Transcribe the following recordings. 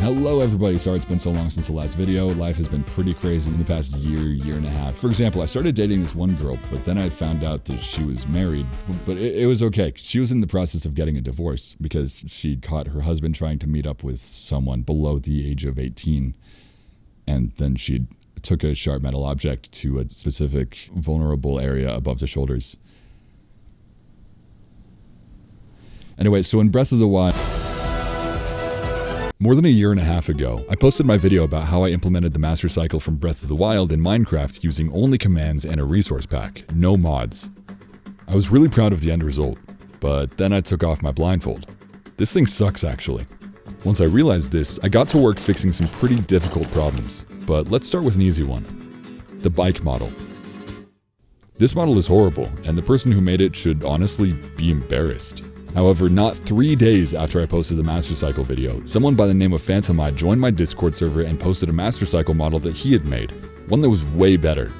Hello everybody, sorry it's been so long since the last video. Life has been pretty crazy in the past year and a half. For example, I started dating this one girl, but then I found out that she was married. But it was okay. She was in the process of getting a divorce because she'd caught her husband trying to meet up with someone below the age of 18. And then she took a sharp metal object to a specific vulnerable area above the shoulders. Anyway, so in Breath of the Wild, more than a year and a half ago, I posted my video about how I implemented the master cycle from Breath of the Wild in Minecraft using only commands and a resource pack, no mods. I was really proud of the end result, but then I took off my blindfold. This thing sucks actually. Once I realized this, I got to work fixing some pretty difficult problems, but let's start with an easy one. The bike model. This model is horrible, and the person who made it should honestly be embarrassed. However, not 3 days after I posted the Master Cycle video, someone by the name of Phantomide joined my Discord server and posted a Master Cycle model that he had made, one that was way better.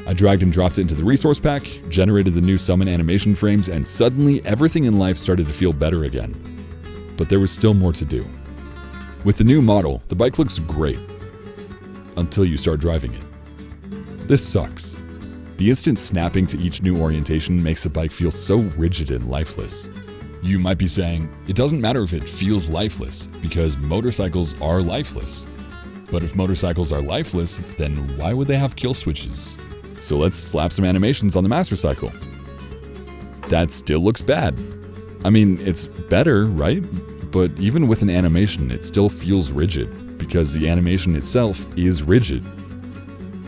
I dragged and dropped it into the resource pack, generated the new summon animation frames, and suddenly everything in life started to feel better again. But there was still more to do. With the new model, the bike looks great, until you start driving it. This sucks. The instant snapping to each new orientation makes the bike feel so rigid and lifeless. You might be saying, it doesn't matter if it feels lifeless, because motorcycles are lifeless. But if motorcycles are lifeless, then why would they have kill switches? So let's slap some animations on the Master Cycle. That still looks bad. I mean, it's better, right? But even with an animation, it still feels rigid, because the animation itself is rigid.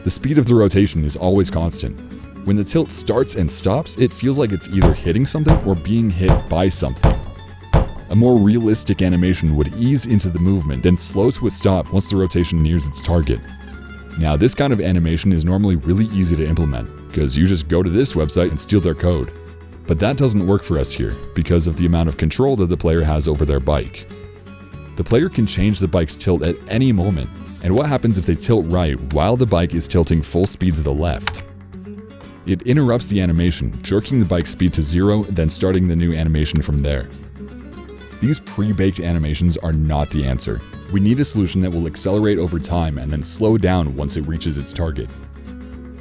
The speed of the rotation is always constant. When the tilt starts and stops, it feels like it's either hitting something or being hit by something. A more realistic animation would ease into the movement, then slow to a stop once the rotation nears its target. Now, this kind of animation is normally really easy to implement, because you just go to this website and steal their code. But that doesn't work for us here, because of the amount of control that the player has over their bike. The player can change the bike's tilt at any moment, and what happens if they tilt right while the bike is tilting full speed to the left? It interrupts the animation, jerking the bike's speed to 0, then starting the new animation from there. These pre-baked animations are not the answer. We need a solution that will accelerate over time and then slow down once it reaches its target.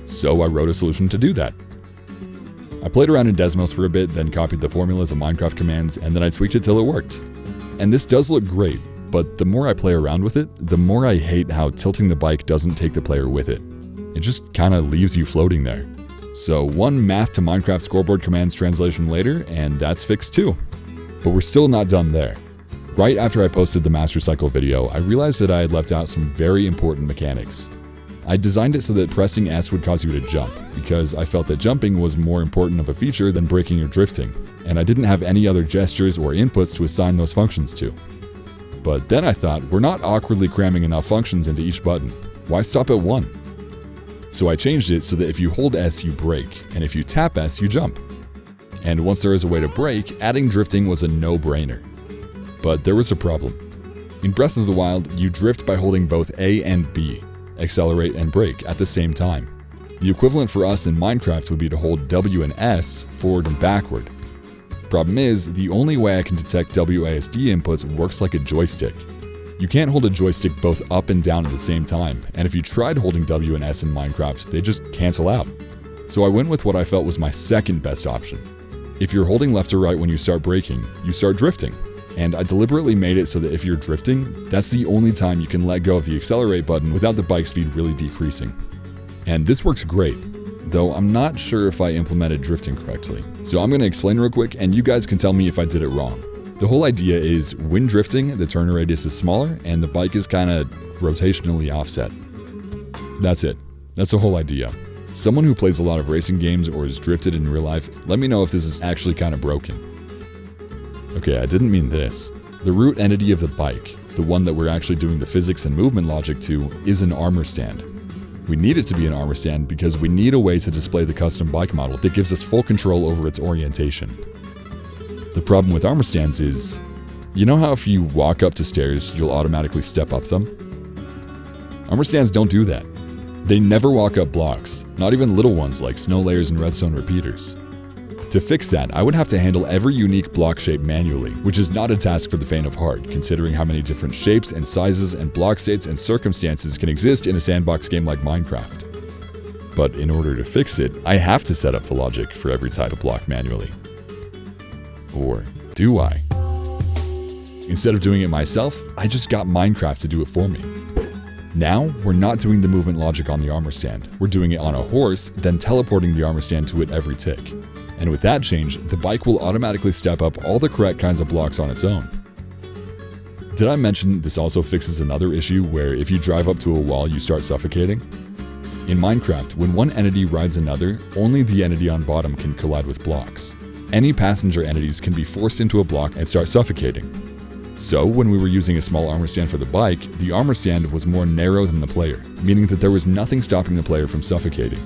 So I wrote a solution to do that. I played around in Desmos for a bit, then copied the formulas of Minecraft commands, and then I tweaked it till it worked. And this does look great, but the more I play around with it, the more I hate how tilting the bike doesn't take the player with it. It just kinda leaves you floating there. So one math to Minecraft scoreboard commands translation later, and that's fixed too. But we're still not done there. Right after I posted the Master Cycle video, I realized that I had left out some very important mechanics. I designed it so that pressing S would cause you to jump, because I felt that jumping was more important of a feature than braking or drifting, and I didn't have any other gestures or inputs to assign those functions to. But then I thought, we're not awkwardly cramming enough functions into each button. Why stop at one? So I changed it so that if you hold S, you brake, and if you tap S, you jump. And once there is a way to brake, adding drifting was a no-brainer. But there was a problem. In Breath of the Wild, you drift by holding both A and B, accelerate and brake at the same time. The equivalent for us in Minecraft would be to hold W and S forward and backward. Problem is, the only way I can detect WASD inputs works like a joystick. You can't hold a joystick both up and down at the same time, and if you tried holding W and S in Minecraft, they just cancel out. So I went with what I felt was my second best option. If you're holding left or right when you start braking, you start drifting. And I deliberately made it so that if you're drifting, that's the only time you can let go of the accelerate button without the bike speed really decreasing. And this works great, though I'm not sure if I implemented drifting correctly. So I'm going to explain real quick, and you guys can tell me if I did it wrong. The whole idea is, when drifting, the turn radius is smaller, and the bike is kinda rotationally offset. That's it. That's the whole idea. Someone who plays a lot of racing games or has drifted in real life, let me know if this is actually kinda broken. Okay, I didn't mean this. The root entity of the bike, the one that we're actually doing the physics and movement logic to, is an armor stand. We need it to be an armor stand because we need a way to display the custom bike model that gives us full control over its orientation. The problem with armor stands is, you know how if you walk up to stairs, you'll automatically step up them? Armor stands don't do that. They never walk up blocks, not even little ones like snow layers and redstone repeaters. To fix that, I would have to handle every unique block shape manually, which is not a task for the faint of heart, considering how many different shapes and sizes and block states and circumstances can exist in a sandbox game like Minecraft. But in order to fix it, I have to set up the logic for every type of block manually. Or do I? Instead of doing it myself, I just got Minecraft to do it for me. Now, we're not doing the movement logic on the armor stand. We're doing it on a horse, then teleporting the armor stand to it every tick. And with that change, the bike will automatically step up all the correct kinds of blocks on its own. Did I mention this also fixes another issue where if you drive up to a wall, you start suffocating? In Minecraft, when one entity rides another, only the entity on bottom can collide with blocks. Any passenger entities can be forced into a block and start suffocating. So, when we were using a small armor stand for the bike, the armor stand was more narrow than the player, meaning that there was nothing stopping the player from suffocating.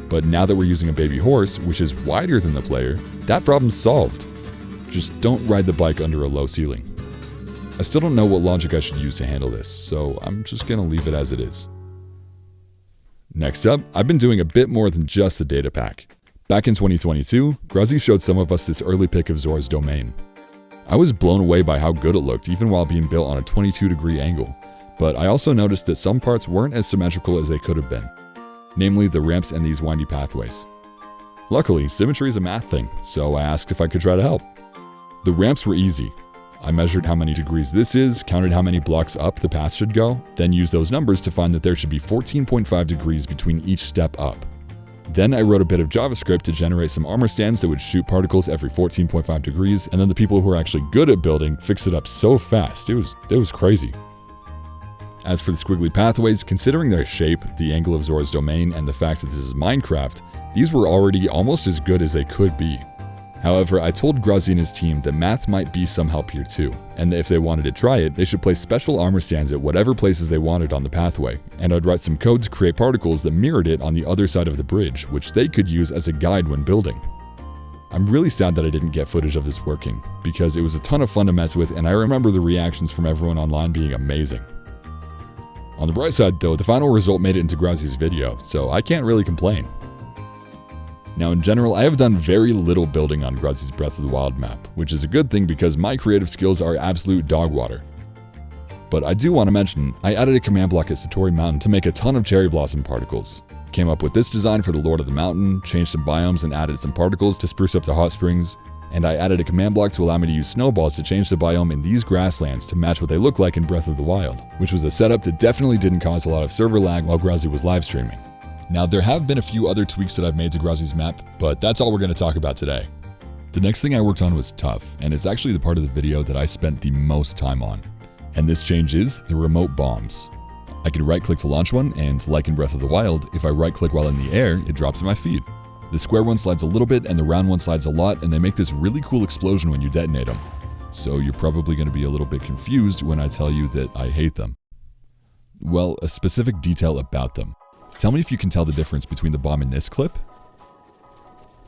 But now that we're using a baby horse, which is wider than the player, that problem's solved. Just don't ride the bike under a low ceiling. I still don't know what logic I should use to handle this, so I'm just gonna leave it as it is. Next up, I've been doing a bit more than just the data pack. Back in 2022, Gruzzy showed some of us this early pic of Zora's domain. I was blown away by how good it looked even while being built on a 22-degree angle, but I also noticed that some parts weren't as symmetrical as they could have been, namely the ramps and these windy pathways. Luckily, symmetry is a math thing, so I asked if I could try to help. The ramps were easy. I measured how many degrees this is, counted how many blocks up the path should go, then used those numbers to find that there should be 14.5 degrees between each step up. Then I wrote a bit of JavaScript to generate some armor stands that would shoot particles every 14.5 degrees, and then the people who are actually good at building fixed it up so fast, it was crazy. As for the squiggly pathways, considering their shape, the angle of Zora's domain, and the fact that this is Minecraft, these were already almost as good as they could be. However, I told Gruzzy and his team that math might be some help here too, and that if they wanted to try it, they should place special armor stands at whatever places they wanted on the pathway, and I'd write some code to create particles that mirrored it on the other side of the bridge, which they could use as a guide when building. I'm really sad that I didn't get footage of this working, because it was a ton of fun to mess with, and I remember the reactions from everyone online being amazing. On the bright side though, the final result made it into Gruzzy's video, so I can't really complain. Now in general, I have done very little building on Gruzzy's Breath of the Wild map, which is a good thing because my creative skills are absolute dog water. But I do want to mention, I added a command block at Satori Mountain to make a ton of cherry blossom particles. Came up with this design for the Lord of the Mountain, changed some biomes and added some particles to spruce up the hot springs, and I added a command block to allow me to use snowballs to change the biome in these grasslands to match what they look like in Breath of the Wild, which was a setup that definitely didn't cause a lot of server lag while Gruzzy was live streaming. Now there have been a few other tweaks that I've made to Gruzzy's map, but that's all we're going to talk about today. The next thing I worked on was tough, and it's actually the part of the video that I spent the most time on. And this change is the remote bombs. I can right click to launch one, and like in Breath of the Wild, if I right click while in the air, it drops in my feed. The square one slides a little bit and the round one slides a lot, and they make this really cool explosion when you detonate them. So you're probably going to be a little bit confused when I tell you that I hate them. Well, a specific detail about them. Tell me if you can tell the difference between the bomb in this clip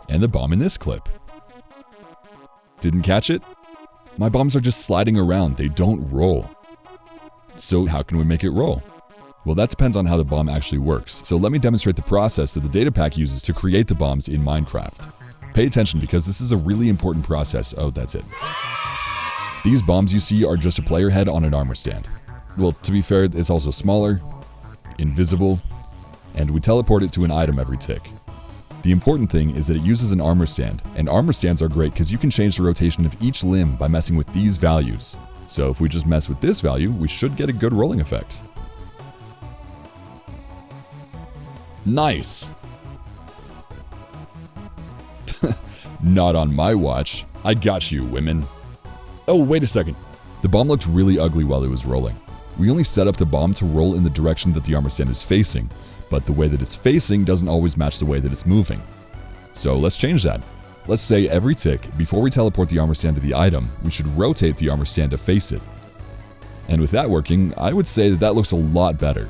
and the bomb in this clip. Didn't catch it? My bombs are just sliding around, they don't roll. So how can we make it roll? Well, that depends on how the bomb actually works, so let me demonstrate the process that the data pack uses to create the bombs in Minecraft. Pay attention because this is a really important process. Oh, that's it. These bombs you see are just a player head on an armor stand. Well, to be fair, it's also smaller, invisible, and we teleport it to an item every tick. The important thing is that it uses an armor stand, and armor stands are great because you can change the rotation of each limb by messing with these values. So if we just mess with this value, we should get a good rolling effect. Nice! Not on my watch. I got you, women. Oh, wait a second. The bomb looked really ugly while it was rolling. We only set up the bomb to roll in the direction that the armor stand is facing, but the way that it's facing doesn't always match the way that it's moving. So let's change that. Let's say every tick, before we teleport the armor stand to the item, we should rotate the armor stand to face it. And with that working, I would say that that looks a lot better.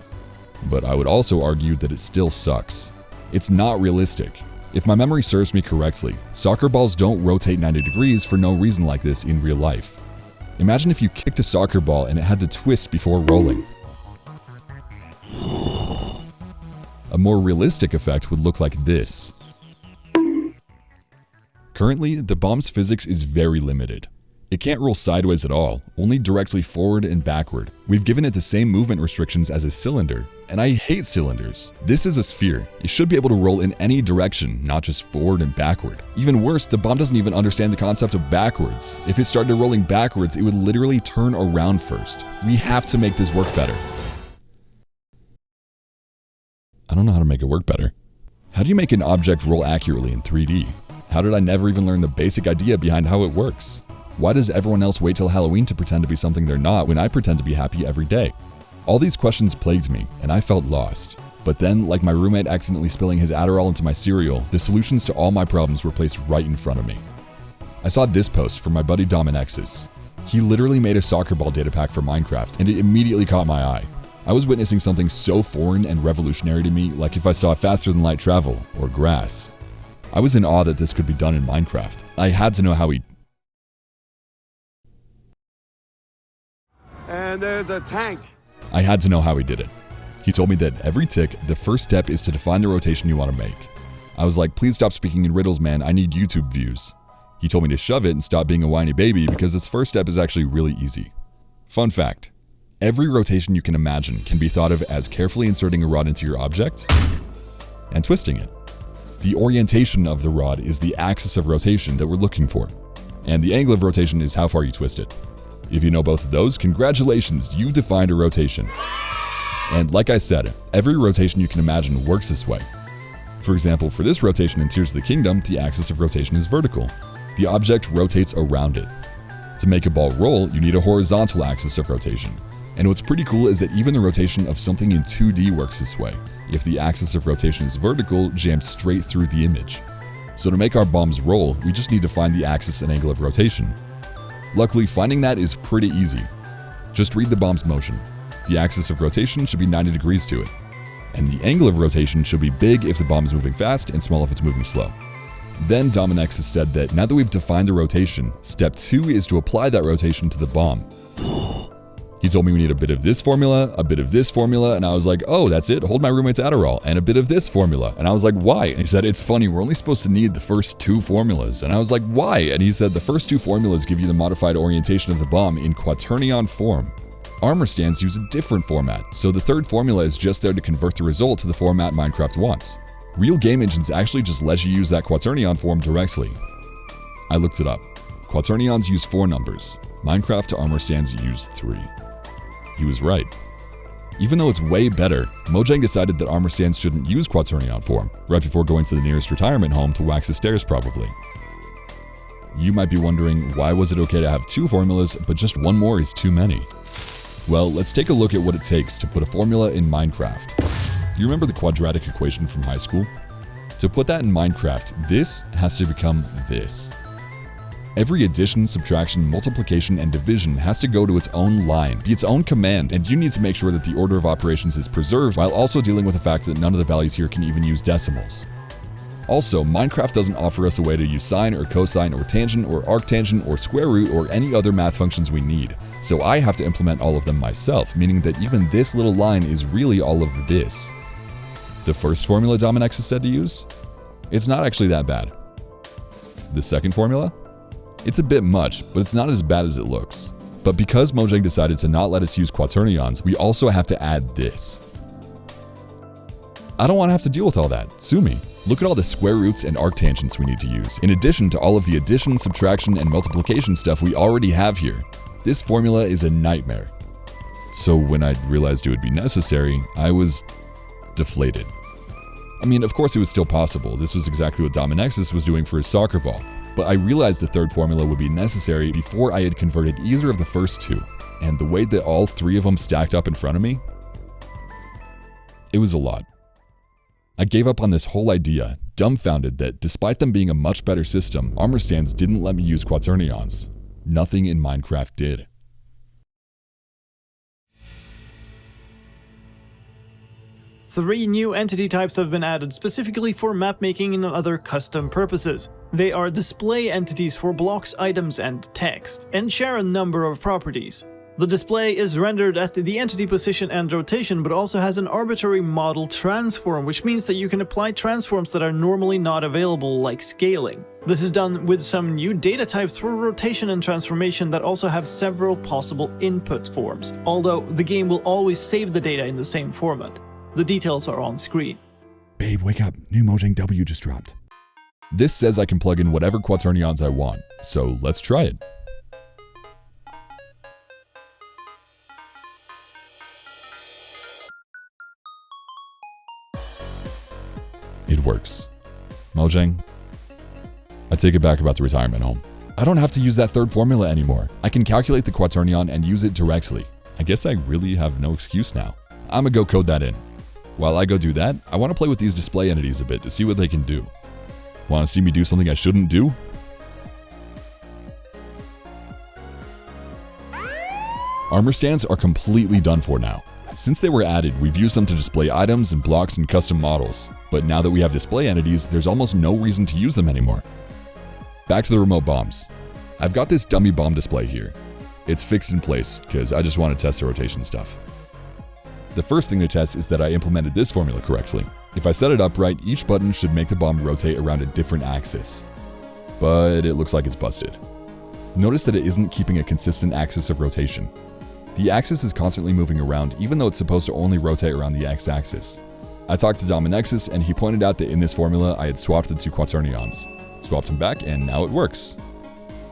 But I would also argue that it still sucks. It's not realistic. If my memory serves me correctly, soccer balls don't rotate 90 degrees for no reason like this in real life. Imagine if you kicked a soccer ball and it had to twist before rolling. A more realistic effect would look like this. Currently, the bomb's physics is very limited. It can't roll sideways at all, only directly forward and backward. We've given it the same movement restrictions as a cylinder, and I hate cylinders. This is a sphere. It should be able to roll in any direction, not just forward and backward. Even worse, the bomb doesn't even understand the concept of backwards. If it started rolling backwards, it would literally turn around first. We have to make this work better. I don't know how to make it work better. How do you make an object roll accurately in 3D? How did I never even learn the basic idea behind how it works? Why does everyone else wait till Halloween to pretend to be something they're not when I pretend to be happy every day? All these questions plagued me, and I felt lost. But then, like my roommate accidentally spilling his Adderall into my cereal, the solutions to all my problems were placed right in front of me. I saw this post from my buddy Dominexis. He literally made a soccer ball data pack for Minecraft, and it immediately caught my eye. I was witnessing something so foreign and revolutionary to me, like if I saw faster than light travel, or grass. I was in awe that this could be done in Minecraft. I had to know how he... And there's a tank. I had to know how he did it. He told me that every tick, the first step is to define the rotation you want to make. I was like, please stop speaking in riddles, man. I need YouTube views. He told me to shove it and stop being a whiny baby because this first step is actually really easy. Fun fact. Every rotation you can imagine can be thought of as carefully inserting a rod into your object and twisting it. The orientation of the rod is the axis of rotation that we're looking for, and the angle of rotation is how far you twist it. If you know both of those, congratulations, you've defined a rotation. And like I said, every rotation you can imagine works this way. For example, for this rotation in Tears of the Kingdom, the axis of rotation is vertical. The object rotates around it. To make a ball roll, you need a horizontal axis of rotation. And what's pretty cool is that even the rotation of something in 2D works this way. If the axis of rotation is vertical, jammed straight through the image. So to make our bombs roll, we just need to find the axis and angle of rotation. Luckily, finding that is pretty easy. Just read the bomb's motion. The axis of rotation should be 90 degrees to it. And the angle of rotation should be big if the bomb is moving fast and small if it's moving slow. Then Dominexis said that now that we've defined the rotation, step 2 is to apply that rotation to the bomb. He told me we need a bit of this formula, a bit of this formula, and I was like, oh, that's it, hold my roommate's Adderall, and a bit of this formula. And I was like, why? And he said, it's funny, we're only supposed to need the first 2 formulas. And I was like, why? And he said, the first 2 formulas give you the modified orientation of the bomb in quaternion form. Armor stands use a different format, so the 3rd formula is just there to convert the result to the format Minecraft wants. Real game engines actually just let you use that quaternion form directly. I looked it up. Quaternions use 4 numbers. Minecraft armor stands use 3. He was right. Even though it's way better, Mojang decided that armor stands shouldn't use quaternion form, right before going to the nearest retirement home to wax the stairs probably. You might be wondering, why was it okay to have 2 formulas, but just 1 more is too many? Well, let's take a look at what it takes to put a formula in Minecraft. You remember the quadratic equation from high school? To put that in Minecraft, this has to become this. Every addition, subtraction, multiplication, and division has to go to its own line, be its own command, and you need to make sure that the order of operations is preserved while also dealing with the fact that none of the values here can even use decimals. Also, Minecraft doesn't offer us a way to use sine or cosine or tangent or arctangent or square root or any other math functions we need, so I have to implement all of them myself, meaning that even this little line is really all of this. The first formula Dominexis said to use? It's not actually that bad. The second formula? It's a bit much, but it's not as bad as it looks. But because Mojang decided to not let us use quaternions, we also have to add this. I don't want to have to deal with all that, sue me. Look at all the square roots and arctangents we need to use, in addition to all of the addition, subtraction, and multiplication stuff we already have here. This formula is a nightmare. So when I realized it would be necessary, I was deflated. I mean, of course it was still possible. This was exactly what Dominexis was doing for his soccer ball. But I realized the 3rd formula would be necessary before I had converted either of the first 2. And the way that all 3 of them stacked up in front of me, it was a lot. I gave up on this whole idea, dumbfounded that despite them being a much better system, armor stands didn't let me use quaternions. Nothing in Minecraft did. Three new entity types have been added specifically for map making and other custom purposes. They are display entities for blocks, items, and text, and share a number of properties. The display is rendered at the entity position and rotation, but also has an arbitrary model transform, which means that you can apply transforms that are normally not available, like scaling. This is done with some new data types for rotation and transformation that also have several possible input forms, although the game will always save the data in the same format. The details are on screen. Babe, wake up. New Mojang W just dropped. This says I can plug in whatever quaternions I want, so let's try it. It works. Mojang, I take it back about the retirement home. I don't have to use that third formula anymore. I can calculate the quaternion and use it directly. I guess I really have no excuse now. I'ma go code that in. While I go do that, I want to play with these display entities a bit to see what they can do. Want to see me do something I shouldn't do? Armor stands are completely done for now. Since they were added, we've used them to display items and blocks and custom models. But now that we have display entities, there's almost no reason to use them anymore. Back to the remote bombs. I've got this dummy bomb display here. It's fixed in place, because I just want to test the rotation stuff. The first thing to test is that I implemented this formula correctly. If I set it up right, each button should make the bomb rotate around a different axis. But it looks like it's busted. Notice that it isn't keeping a consistent axis of rotation. The axis is constantly moving around, even though it's supposed to only rotate around the x-axis. I talked to Dominexus, and he pointed out that in this formula, I had swapped the two quaternions. Swapped them back, and now it works.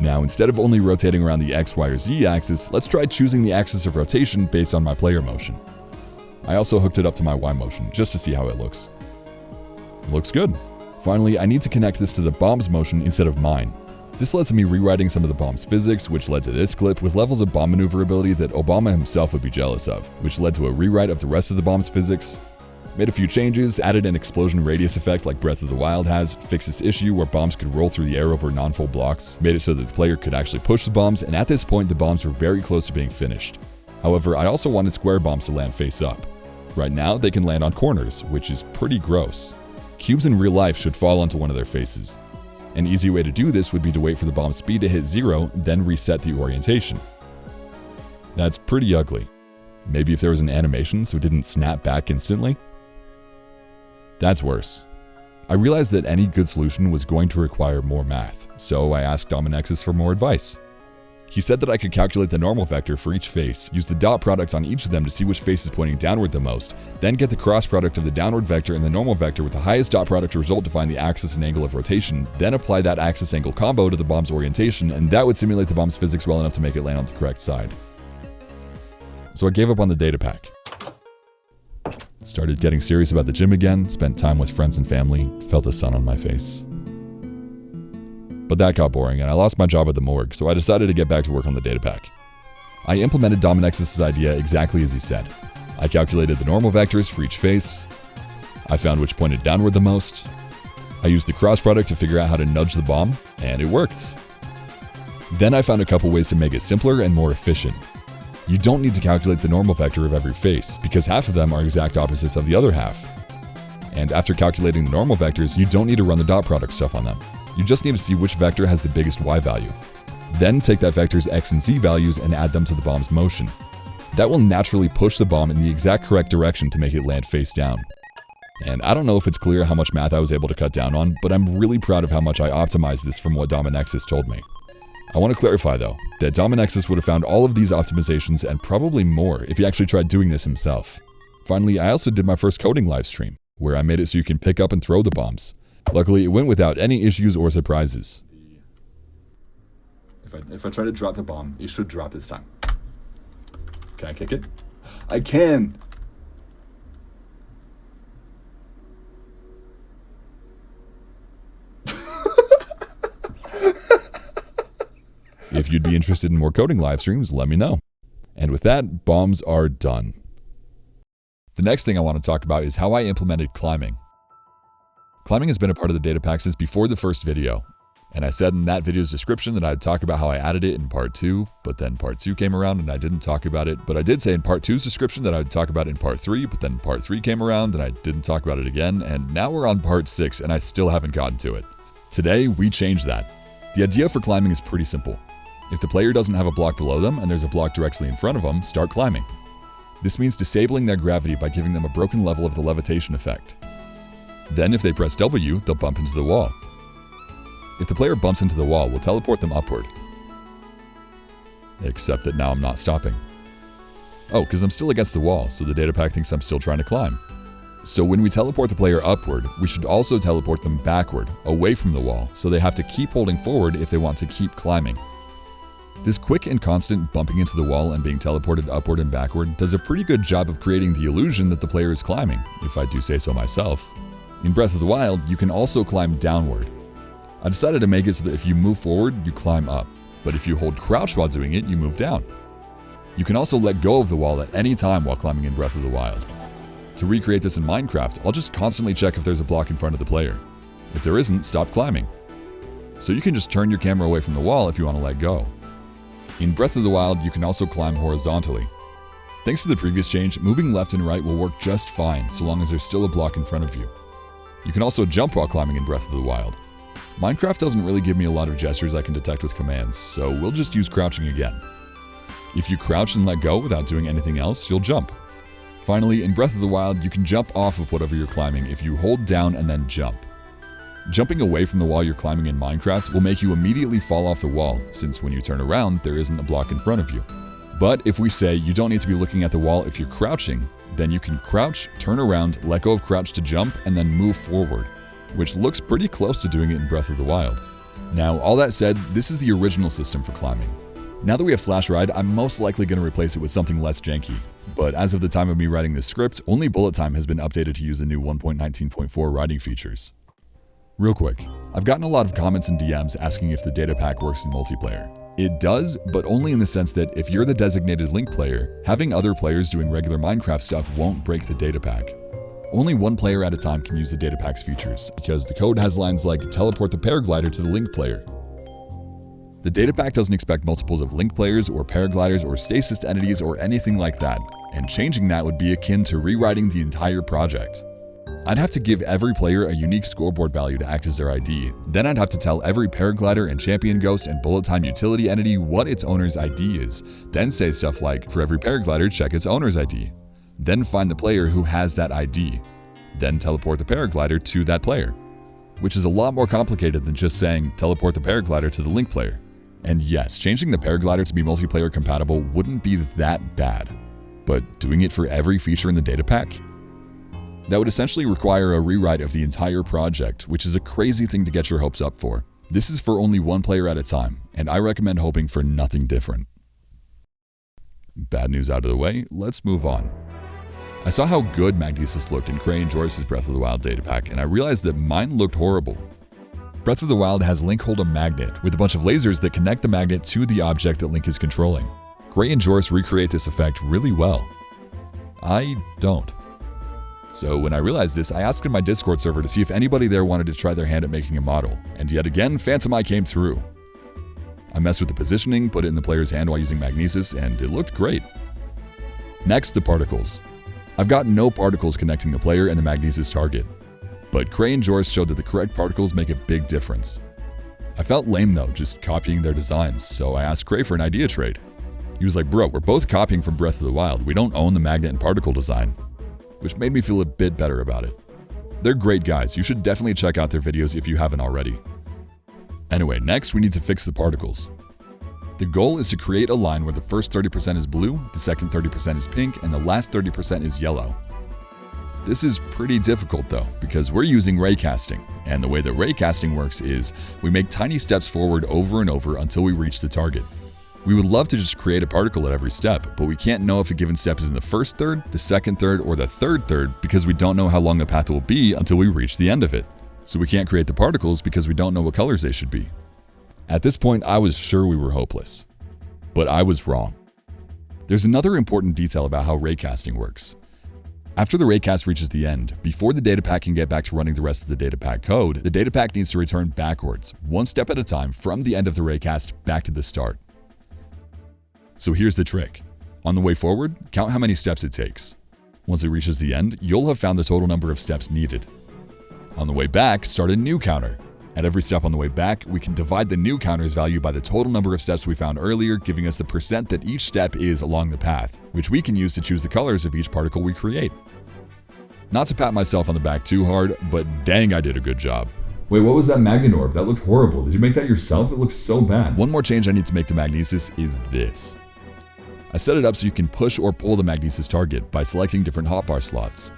Now, instead of only rotating around the x, y, or z axis, let's try choosing the axis of rotation based on my player motion. I also hooked it up to my Y motion, just to see how it looks. Looks good. Finally, I need to connect this to the bomb's motion instead of mine. This led to me rewriting some of the bomb's physics, which led to this clip with levels of bomb maneuverability that Obama himself would be jealous of, which led to a rewrite of the rest of the bomb's physics. Made a few changes, added an explosion radius effect like Breath of the Wild has, fixed this issue where bombs could roll through the air over non-full blocks, made it so that the player could actually push the bombs, and at this point the bombs were very close to being finished. However, I also wanted square bombs to land face up. Right now, they can land on corners, which is pretty gross. Cubes in real life should fall onto one of their faces. An easy way to do this would be to wait for the bomb's speed to hit 0, then reset the orientation. That's pretty ugly. Maybe if there was an animation so it didn't snap back instantly? That's worse. I realized that any good solution was going to require more math, so I asked Dominexus for more advice. He said that I could calculate the normal vector for each face, use the dot product on each of them to see which face is pointing downward the most, then get the cross product of the downward vector and the normal vector with the highest dot product result to find the axis and angle of rotation, then apply that axis angle combo to the bomb's orientation, and that would simulate the bomb's physics well enough to make it land on the correct side. So I gave up on the data pack. Started getting serious about the gym again, spent time with friends and family, felt the sun on my face. But that got boring, and I lost my job at the morgue, so I decided to get back to work on the data pack. I implemented Dominexus' idea exactly as he said. I calculated the normal vectors for each face. I found which pointed downward the most. I used the cross product to figure out how to nudge the bomb, and it worked. Then I found a couple ways to make it simpler and more efficient. You don't need to calculate the normal vector of every face, because half of them are exact opposites of the other half. And after calculating the normal vectors, you don't need to run the dot product stuff on them. You just need to see which vector has the biggest y value. Then take that vector's x and z values and add them to the bomb's motion. That will naturally push the bomb in the exact correct direction to make it land face down. And I don't know if it's clear how much math I was able to cut down on, but I'm really proud of how much I optimized this from what Dominexus told me. I want to clarify though, that Dominexus would have found all of these optimizations and probably more if he actually tried doing this himself. Finally, I also did my first coding livestream, where I made it so you can pick up and throw the bombs. Luckily, it went without any issues or surprises. If I try to drop the bomb, it should drop this time. Can I kick it? I can! If you'd be interested in more coding live streams, let me know. And with that, bombs are done. The next thing I want to talk about is how I implemented climbing. Climbing has been a part of the data pack since before the first video, and I said in that video's description that I'd talk about how I added it in part 2, but then part 2 came around and I didn't talk about it, but I did say in part 2's description that I'd talk about it in part 3, but then part 3 came around and I didn't talk about it again, and now we're on part 6 and I still haven't gotten to it. Today, we changed that. The idea for climbing is pretty simple. If the player doesn't have a block below them and there's a block directly in front of them, start climbing. This means disabling their gravity by giving them a broken level of the levitation effect. Then if they press W, they'll bump into the wall. if the player bumps into the wall, we'll teleport them upward. Except that now I'm not stopping. Oh, because I'm still against the wall, so the datapack thinks I'm still trying to climb. So when we teleport the player upward, we should also teleport them backward, away from the wall, so they have to keep holding forward if they want to keep climbing. This quick and constant bumping into the wall and being teleported upward and backward does a pretty good job of creating the illusion that the player is climbing, if I do say so myself. In Breath of the Wild, you can also climb downward. I decided to make it so that if you move forward, you climb up, but if you hold crouch while doing it, you move down. You can also let go of the wall at any time while climbing in Breath of the Wild. To recreate this in Minecraft, I'll just constantly check if there's a block in front of the player. If there isn't, stop climbing. So you can just turn your camera away from the wall if you want to let go. In Breath of the Wild, you can also climb horizontally. Thanks to the previous change, moving left and right will work just fine so long as there's still a block in front of you. You can also jump while climbing in Breath of the Wild. Minecraft doesn't really give me a lot of gestures I can detect with commands, so we'll just use crouching again. If you crouch and let go without doing anything else, you'll jump. Finally, in Breath of the Wild, you can jump off of whatever you're climbing if you hold down and then jump. Jumping away from the wall you're climbing in Minecraft will make you immediately fall off the wall, since when you turn around, there isn't a block in front of you. But if we say you don't need to be looking at the wall if you're crouching, then you can crouch, turn around, let go of crouch to jump, and then move forward, which looks pretty close to doing it in Breath of the Wild. Now, all that said, this is the original system for climbing. Now that we have Slash Ride, I'm most likely going to replace it with something less janky. But as of the time of me writing this script, only Bullet Time has been updated to use the new 1.19.4 riding features. Real quick, I've gotten a lot of comments and DMs asking if the datapack works in multiplayer. It does, but only in the sense that if you're the designated Link player, having other players doing regular Minecraft stuff won't break the datapack. Only one player at a time can use the datapack's features, because the code has lines like teleport the paraglider to the Link player. The datapack doesn't expect multiples of Link players or paragliders or stasis entities or anything like that, and changing that would be akin to rewriting the entire project. I'd have to give every player a unique scoreboard value to act as their ID, then I'd have to tell every paraglider and champion ghost and bullet time utility entity what its owner's ID is, then say stuff like, for every paraglider check its owner's ID, then find the player who has that ID, then teleport the paraglider to that player, which is a lot more complicated than just saying teleport the paraglider to the Link player. And yes, changing the paraglider to be multiplayer compatible wouldn't be that bad, but doing it for every feature in the datapack? That would essentially require a rewrite of the entire project, which is a crazy thing to get your hopes up for. This is for only one player at a time, and I recommend hoping for nothing different. Bad news out of the way, let's move on. I saw how good magnesis looked in Cray and Joris's Breath of the Wild datapack, and I realized that mine looked horrible. Breath of the Wild has Link hold a magnet, with a bunch of lasers that connect the magnet to the object that Link is controlling. Cray and Joris recreate this effect really well. I don't. So when I realized this, I asked in my Discord server to see if anybody there wanted to try their hand at making a model, and yet again, Phantom Eye came through. I messed with the positioning, put it in the player's hand while using magnesis, and it looked great. Next, the particles. I've got no particles connecting the player and the magnesis target, but Cray and Joris showed that the correct particles make a big difference. I felt lame though, just copying their designs, so I asked Cray for an idea trade. He was like, bro, we're both copying from Breath of the Wild, we don't own the magnet and particle design. Which made me feel a bit better about it. They're great guys, you should definitely check out their videos if you haven't already. Anyway, next we need to fix the particles. The goal is to create a line where the first 30% is blue, the second 30% is pink, and the last 30% is yellow. This is pretty difficult though, because we're using raycasting, and the way that raycasting works is we make tiny steps forward over and over until we reach the target. We would love to just create a particle at every step, but we can't know if a given step is in the first third, the second third, or the third third because we don't know how long the path will be until we reach the end of it. So we can't create the particles because we don't know what colors they should be. At this point, I was sure we were hopeless. But I was wrong. There's another important detail about how raycasting works. After the raycast reaches the end, before the datapack can get back to running the rest of the datapack code, the datapack needs to return backwards, one step at a time from the end of the raycast back to the start. So here's the trick. On the way forward, count how many steps it takes. Once it reaches the end, you'll have found the total number of steps needed. On the way back, start a new counter. At every step on the way back, we can divide the new counter's value by the total number of steps we found earlier, giving us the percent that each step is along the path, which we can use to choose the colors of each particle we create. Not to pat myself on the back too hard, but dang I did a good job. Wait, what was that Magnorb? That looked horrible. Did you make that yourself? It looks so bad. One more change I need to make to magnesis is this. I set it up so you can push or pull the magnesis target by selecting different hotbar slots.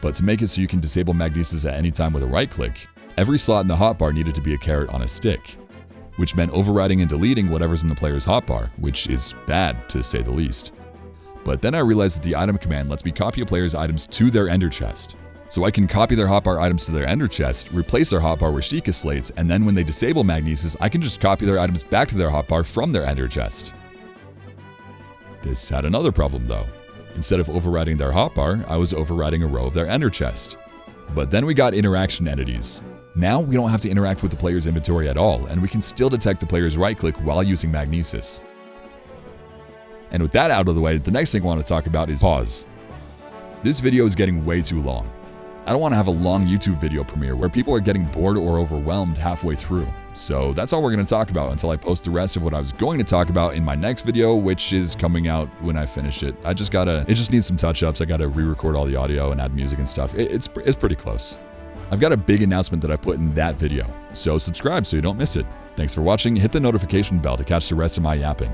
But to make it so you can disable magnesis at any time with a right click, every slot in the hotbar needed to be a caret on a stick, which meant overriding and deleting whatever's in the player's hotbar, which is bad to say the least. But then I realized that the item command lets me copy a player's items to their ender chest. So I can copy their hotbar items to their ender chest, replace their hotbar with Sheikah slates, and then when they disable magnesis, I can just copy their items back to their hotbar from their ender chest. This had another problem though. Instead of overriding their hotbar, I was overriding a row of their ender chest. But then we got interaction entities. Now we don't have to interact with the player's inventory at all, and we can still detect the player's right click while using magnesis. And with that out of the way, the next thing I want to talk about is pause. This video is getting way too long. I don't want to have a long YouTube video premiere where people are getting bored or overwhelmed halfway through. So that's all we're going to talk about until I post the rest of what I was going to talk about in my next video, which is coming out when I finish it. It just needs some touch-ups. I got to re-record all the audio and add music and stuff. It's pretty close. I've got a big announcement that I put in that video, so subscribe so you don't miss it. Thanks for watching. Hit the notification bell to catch the rest of my yapping.